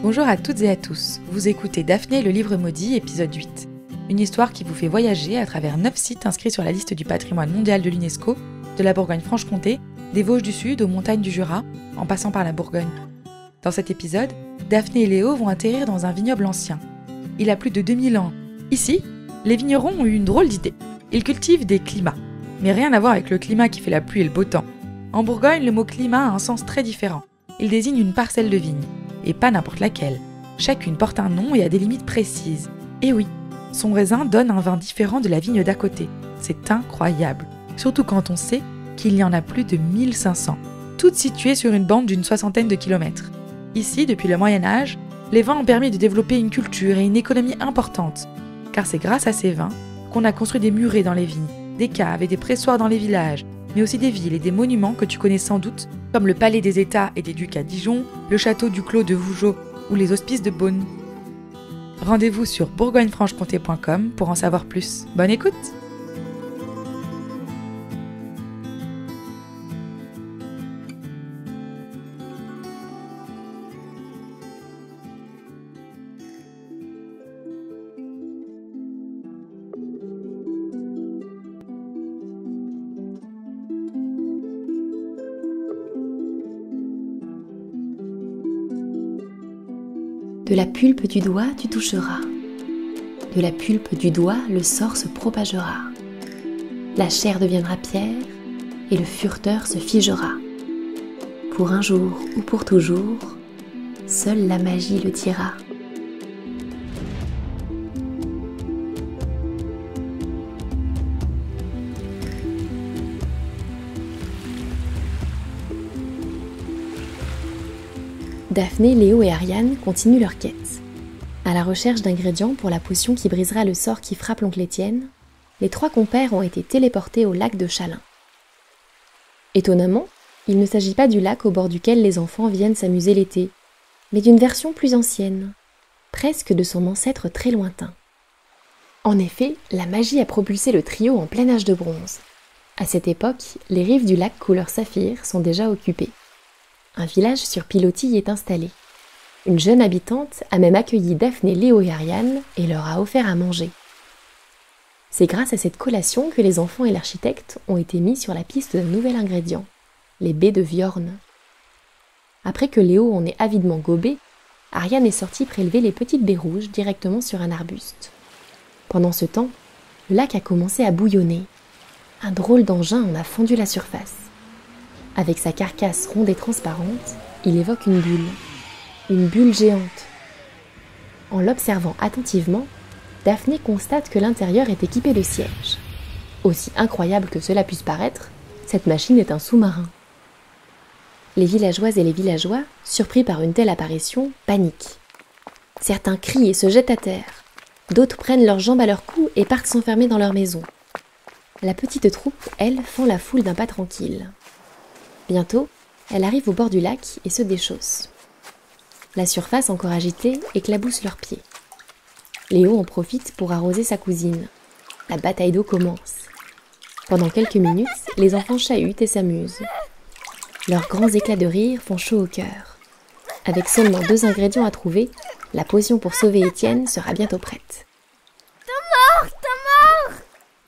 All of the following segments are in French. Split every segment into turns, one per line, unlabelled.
Bonjour à toutes et à tous, vous écoutez Daphné le livre maudit, épisode 8. Une histoire qui vous fait voyager à travers 9 sites inscrits sur la liste du patrimoine mondial de l'UNESCO, de la Bourgogne-Franche-Comté, des Vosges du Sud aux montagnes du Jura, en passant par la Bourgogne. Dans cet épisode, Daphné et Léo vont atterrir dans un vignoble ancien. Il a plus de 2000 ans. Ici, les vignerons ont eu une drôle d'idée. Ils cultivent des climats, mais rien à voir avec le climat qui fait la pluie et le beau temps. En Bourgogne, le mot climat a un sens très différent. Il désigne une parcelle de vigne. Et pas n'importe laquelle. Chacune porte un nom et a des limites précises. Et oui, son raisin donne un vin différent de la vigne d'à côté. C'est incroyable. Surtout quand on sait qu'il y en a plus de 1500, toutes situées sur une bande d'une 60aine de kilomètres. Ici, depuis le Moyen-Âge, les vins ont permis de développer une culture et une économie importante. Car c'est grâce à ces vins qu'on a construit des murets dans les vignes, des caves et des pressoirs dans les villages, mais aussi des villes et des monuments que tu connais sans doute, comme le Palais des États et des Ducs à Dijon, le Château du Clos de Vougeot ou les Hospices de Beaune. Rendez-vous sur bourgognefranchecomté.com pour en savoir plus. Bonne écoute!
De la pulpe du doigt, tu toucheras. De la pulpe du doigt, le sort se propagera. La chair deviendra pierre et le furteur se figera. Pour un jour ou pour toujours, seule la magie le dira. Daphné, Léo et Ariane continuent leur quête. À la recherche d'ingrédients pour la potion qui brisera le sort qui frappe l'oncle Étienne, les trois compères ont été téléportés au lac de Chalain. Étonnamment, il ne s'agit pas du lac au bord duquel les enfants viennent s'amuser l'été, mais d'une version plus ancienne, presque de son ancêtre très lointain. En effet, la magie a propulsé le trio en plein âge de bronze. À cette époque, les rives du lac couleur saphir sont déjà occupées. Un village sur pilotis y est installé. Une jeune habitante a même accueilli Daphné, Léo et Ariane et leur a offert à manger. C'est grâce à cette collation que les enfants et l'architecte ont été mis sur la piste d'un nouvel ingrédient, les baies de Viorne. Après que Léo en ait avidement gobé, Ariane est sortie prélever les petites baies rouges directement sur un arbuste. Pendant ce temps, le lac a commencé à bouillonner. Un drôle d'engin en a fendu la surface. Avec sa carcasse ronde et transparente, il évoque une bulle géante. En l'observant attentivement, Daphné constate que l'intérieur est équipé de sièges. Aussi incroyable que cela puisse paraître, cette machine est un sous-marin. Les villageoises et les villageois, surpris par une telle apparition, paniquent. Certains crient et se jettent à terre. D'autres prennent leurs jambes à leur cou et partent s'enfermer dans leur maison. La petite troupe, elle, fend la foule d'un pas tranquille. Bientôt, elle arrive au bord du lac et se déchausse. La surface encore agitée éclabousse leurs pieds. Léo en profite pour arroser sa cousine. La bataille d'eau commence. Pendant quelques minutes, les enfants chahutent et s'amusent. Leurs grands éclats de rire font chaud au cœur. Avec seulement 2 ingrédients à trouver, la potion pour sauver Étienne sera bientôt prête.
T'es mort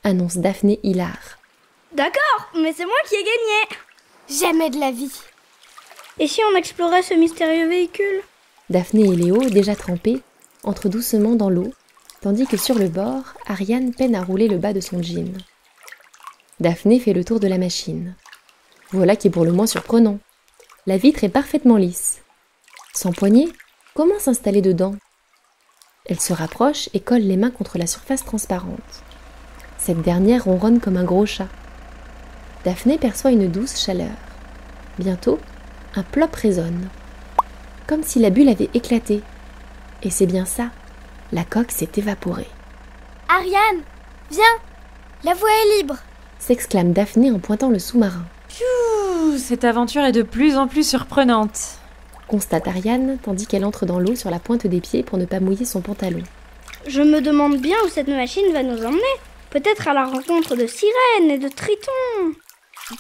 annonce Daphné hilar.
D'accord, mais c'est moi qui ai gagné. Jamais de la vie. Et si on explorait ce mystérieux véhicule ?
Daphné et Léo, déjà trempés, entrent doucement dans l'eau, tandis que sur le bord, Ariane peine à rouler le bas de son jean. Daphné fait le tour de la machine. Voilà qui est pour le moins surprenant. La vitre est parfaitement lisse. Sans poignée, comment s'installer dedans ? Elle se rapproche et colle les mains contre la surface transparente. Cette dernière ronronne comme un gros chat. Daphné perçoit une douce chaleur. Bientôt, un plop résonne. Comme si la bulle avait éclaté. Et c'est bien ça, la coque s'est évaporée.
Ariane, viens, la voie est libre,
s'exclame Daphné en pointant le sous-marin.
Cette aventure est de plus en plus surprenante,
constate Ariane tandis qu'elle entre dans l'eau sur la pointe des pieds pour ne pas mouiller son pantalon.
Je me demande bien où cette machine va nous emmener. Peut-être à la rencontre de sirènes et de tritons.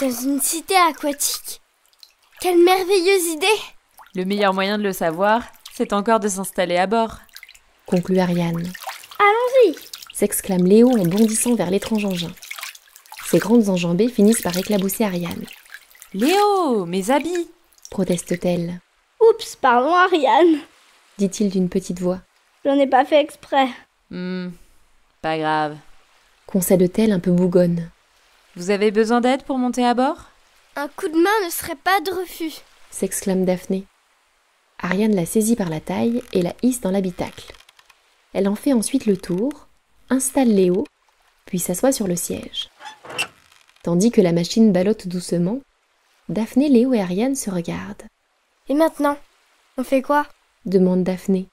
Dans une cité aquatique. Quelle merveilleuse idée!
Le meilleur moyen de le savoir, c'est encore de s'installer à bord.
Conclut Ariane.
Allons-y.
S'exclame Léo en bondissant vers l'étrange engin. Ses grandes enjambées finissent par éclabousser Ariane.
Léo, mes habits!
Proteste-t-elle.
Oups, pardon Ariane.
Dit-il d'une petite voix.
J'en ai pas fait exprès.
Pas grave.
Concède-t-elle un peu bougonne.
Vous avez besoin d'aide pour monter à bord?
Un coup de main ne serait pas de refus.
S'exclame Daphné. Ariane la saisit par la taille et la hisse dans l'habitacle. Elle en fait ensuite le tour, installe Léo, puis s'assoit sur le siège. Tandis que la machine ballotte doucement, Daphné, Léo et Ariane se regardent.
Et maintenant, on fait quoi?
Demande Daphné.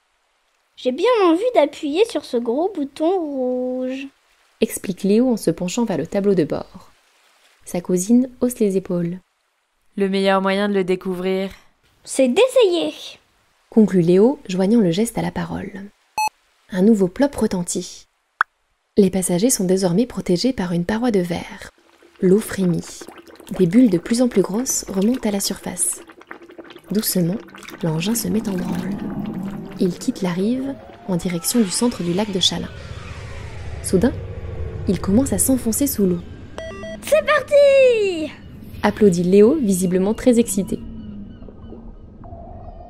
J'ai bien envie d'appuyer sur ce gros bouton rouge.
Explique Léo en se penchant vers le tableau de bord. Sa cousine hausse les épaules.
Le meilleur moyen de le découvrir.
C'est d'essayer.
Conclut Léo, joignant le geste à la parole. Un nouveau plop retentit. Les passagers sont désormais protégés par une paroi de verre. L'eau frémit. Des bulles de plus en plus grosses remontent à la surface. Doucement, l'engin se met en branle. Il quitte la rive en direction du centre du lac de Chalin. Soudain, il commence à s'enfoncer sous l'eau.
C'est parti!
Applaudit Léo, visiblement très excité.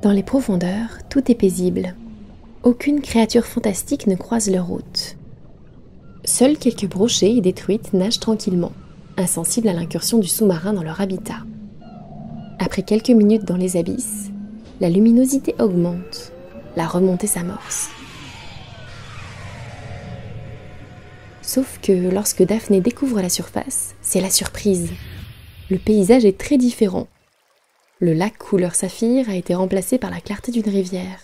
Dans les profondeurs, tout est paisible. Aucune créature fantastique ne croise leur route. Seuls quelques brochets et des truites nagent tranquillement, insensibles à l'incursion du sous-marin dans leur habitat. Après quelques minutes dans les abysses, la luminosité augmente, la remontée s'amorce. Sauf que lorsque Daphné découvre la surface, c'est la surprise. Le paysage est très différent. Le lac couleur saphir a été remplacé par la clarté d'une rivière.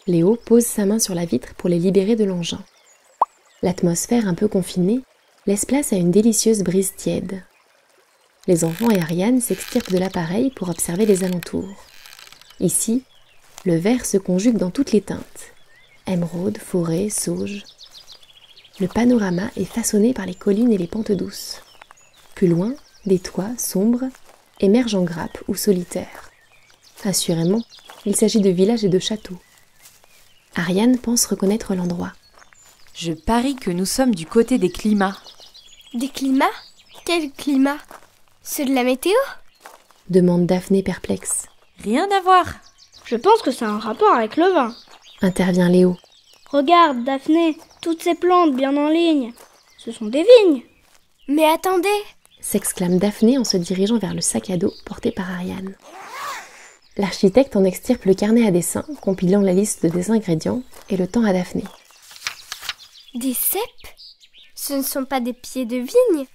Léo pose sa main sur la vitre pour les libérer de l'engin. L'atmosphère un peu confinée laisse place à une délicieuse brise tiède. Les enfants et Ariane s'extirpent de l'appareil pour observer les alentours. Ici, le vert se conjugue dans toutes les teintes. Émeraude, forêt, sauge. Le panorama est façonné par les collines et les pentes douces. Plus loin, des toits sombres émergent en grappes ou solitaires. Assurément, il s'agit de villages et de châteaux. Ariane pense reconnaître l'endroit.
Je parie que nous sommes du côté des climats.
Des climats? Quel climat? Ceux de la météo?
Demande Daphné perplexe.
Rien à voir.
Je pense que ça a un rapport avec le vin.
Intervient Léo.
Regarde, Daphné, toutes ces plantes bien en ligne. Ce sont des vignes.
Mais attendez!
S'exclame Daphné en se dirigeant vers le sac à dos porté par Ariane. L'architecte en extirpe le carnet à dessin, compilant la liste des ingrédients et le tend à Daphné.
Des cèpes? Ce ne sont pas des pieds de vigne?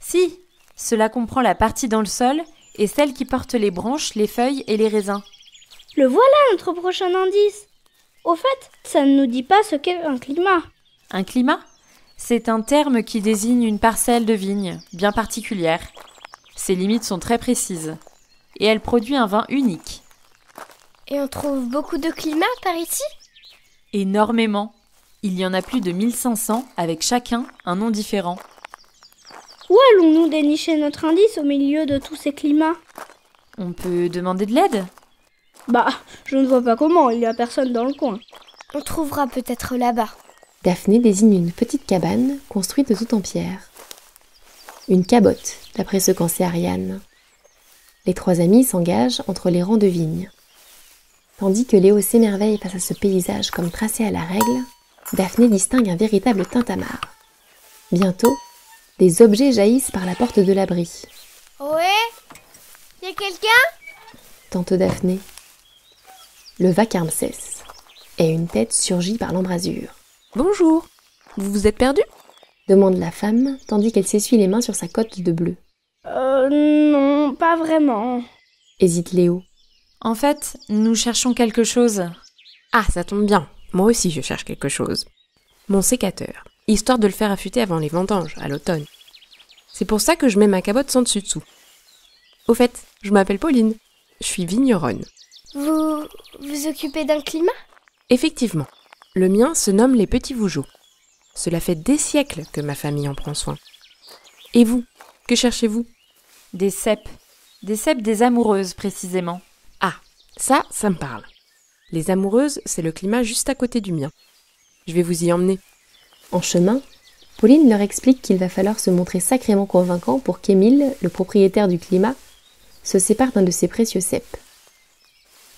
Si, cela comprend la partie dans le sol et celle qui porte les branches, les feuilles et les raisins.
Le voilà notre prochain indice. Au fait, ça ne nous dit pas ce qu'est un climat.
Un climat? C'est un terme qui désigne une parcelle de vigne bien particulière. Ses limites sont très précises et elle produit un vin unique.
Et on trouve beaucoup de climats par ici?
Énormément. Il y en a plus de 1500 avec chacun un nom différent.
Où allons-nous dénicher notre indice au milieu de tous ces climats?
On peut demander de l'aide?
Bah, je ne vois pas comment, il n'y a personne dans le coin.
On trouvera peut-être là-bas.
Daphné désigne une petite cabane construite de tout en pierre. Une cabotte, d'après ce qu'en sait Ariane. Les trois amis s'engagent entre les rangs de vignes. Tandis que Léo s'émerveille face à ce paysage comme tracé à la règle, Daphné distingue un véritable tintamarre. Bientôt, des objets jaillissent par la porte de l'abri.
Ouais? Y a quelqu'un?
Tente Daphné. Le vacarme cesse, et une tête surgit par l'embrasure.
« Bonjour, vous vous êtes perdu ?»
demande la femme, tandis qu'elle s'essuie les mains sur sa cotte de bleu.
Non, pas vraiment.
Hésite Léo.
En fait, nous cherchons quelque chose.
Ah, ça tombe bien, moi aussi je cherche quelque chose. Mon sécateur, histoire de le faire affûter avant les vendanges, à l'automne. C'est pour ça que je mets ma cabotte sans dessus-dessous. Au fait, je m'appelle Pauline, je suis vigneronne.
Vous vous occupez d'un climat?
Effectivement, le mien se nomme les Petits Vougeot. Cela fait des siècles que ma famille en prend soin. Et vous, que cherchez-vous?
Des cèpes. Des cèpes des amoureuses, précisément.
Ah, ça me parle. Les Amoureuses, c'est le climat juste à côté du mien. Je vais vous y emmener.
En chemin, Pauline leur explique qu'il va falloir se montrer sacrément convaincant pour qu'Émile, le propriétaire du climat, se sépare d'un de ses précieux cèpes.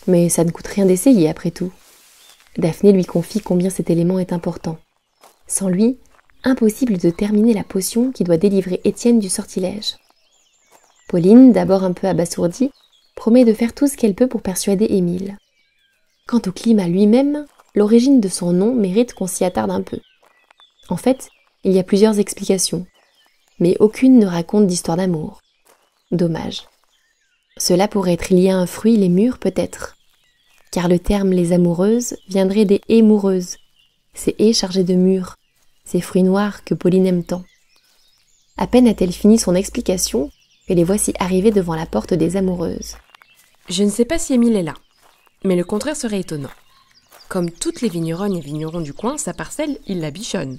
Mais ça ne coûte rien d'essayer après tout. Daphné lui confie combien cet élément est important. Sans lui, impossible de terminer la potion qui doit délivrer Étienne du sortilège. Pauline, d'abord un peu abasourdie, promet de faire tout ce qu'elle peut pour persuader Émile. Quant au climat lui-même, l'origine de son nom mérite qu'on s'y attarde un peu. En fait, il y a plusieurs explications, mais aucune ne raconte d'histoire d'amour. Dommage. Cela pourrait être lié à un fruit, les mûres peut-être, car le terme les amoureuses viendrait des émoureuses, ces haies chargées de mûres, ces fruits noirs que Pauline aime tant. À peine a-t-elle fini son explication que les voici arrivés devant la porte des amoureuses.
Je ne sais pas si Émile est là, mais le contraire serait étonnant. Comme toutes les vignerognes et vignerons du coin, sa parcelle, il la bichonne.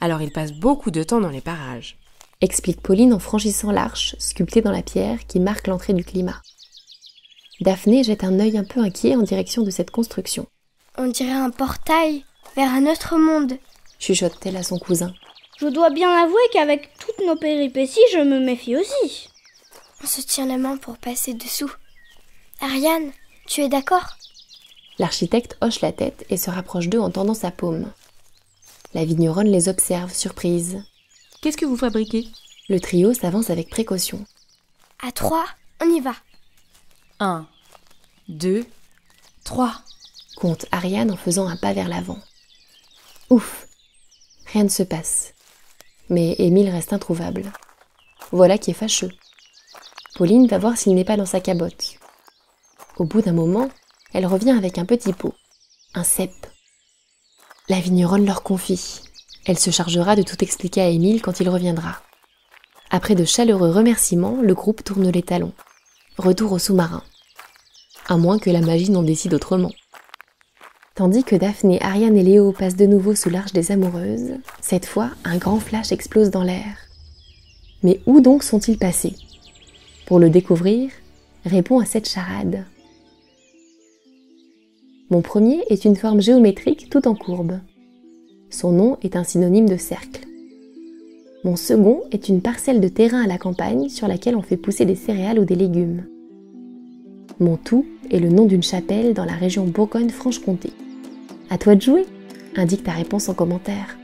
Alors il passe beaucoup de temps dans les parages.
Explique Pauline en franchissant l'arche sculptée dans la pierre qui marque l'entrée du climat. Daphné jette un œil un peu inquiet en direction de cette construction.
On dirait un portail vers un autre monde.
Chuchote-t-elle à son cousin.
Je dois bien avouer qu'avec toutes nos péripéties, je me méfie aussi.
On se tient la main pour passer dessous. Ariane, tu es d'accord ?
L'architecte hoche la tête et se rapproche d'eux en tendant sa paume. La vigneronne les observe, surprise.
Qu'est-ce que vous fabriquez ?
Le trio s'avance avec précaution.
À 3, on y va.
1, 2, 3.
Compte Ariane en faisant un pas vers l'avant. Ouf ! Rien ne se passe. Mais Émile reste introuvable. Voilà qui est fâcheux. Pauline va voir s'il n'est pas dans sa cabotte. Au bout d'un moment, elle revient avec un petit pot. Un cep. La vigneronne leur confie. Elle se chargera de tout expliquer à Émile quand il reviendra. Après de chaleureux remerciements, le groupe tourne les talons. Retour au sous-marin. À moins que la magie n'en décide autrement. Tandis que Daphné, Ariane et Léo passent de nouveau sous l'arche des amoureuses, cette fois, un grand flash explose dans l'air. Mais où donc sont-ils passés ? Pour le découvrir, réponds à cette charade. Mon premier est une forme géométrique tout en courbe. Son nom est un synonyme de cercle. Mon second est une parcelle de terrain à la campagne sur laquelle on fait pousser des céréales ou des légumes. Mon tout est le nom d'une chapelle dans la région Bourgogne-Franche-Comté. À toi de jouer, indique ta réponse en commentaire.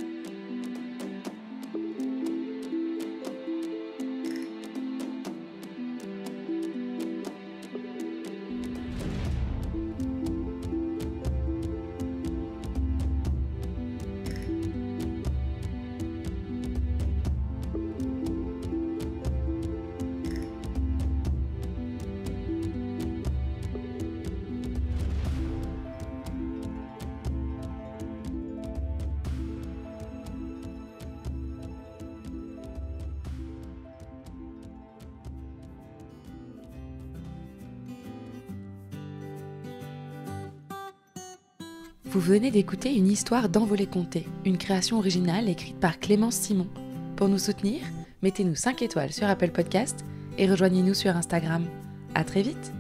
Vous venez d'écouter une histoire d'Envolée Comté, une création originale écrite par Clémence Simon. Pour nous soutenir, mettez-nous 5 étoiles sur Apple Podcast et rejoignez-nous sur Instagram. À très vite!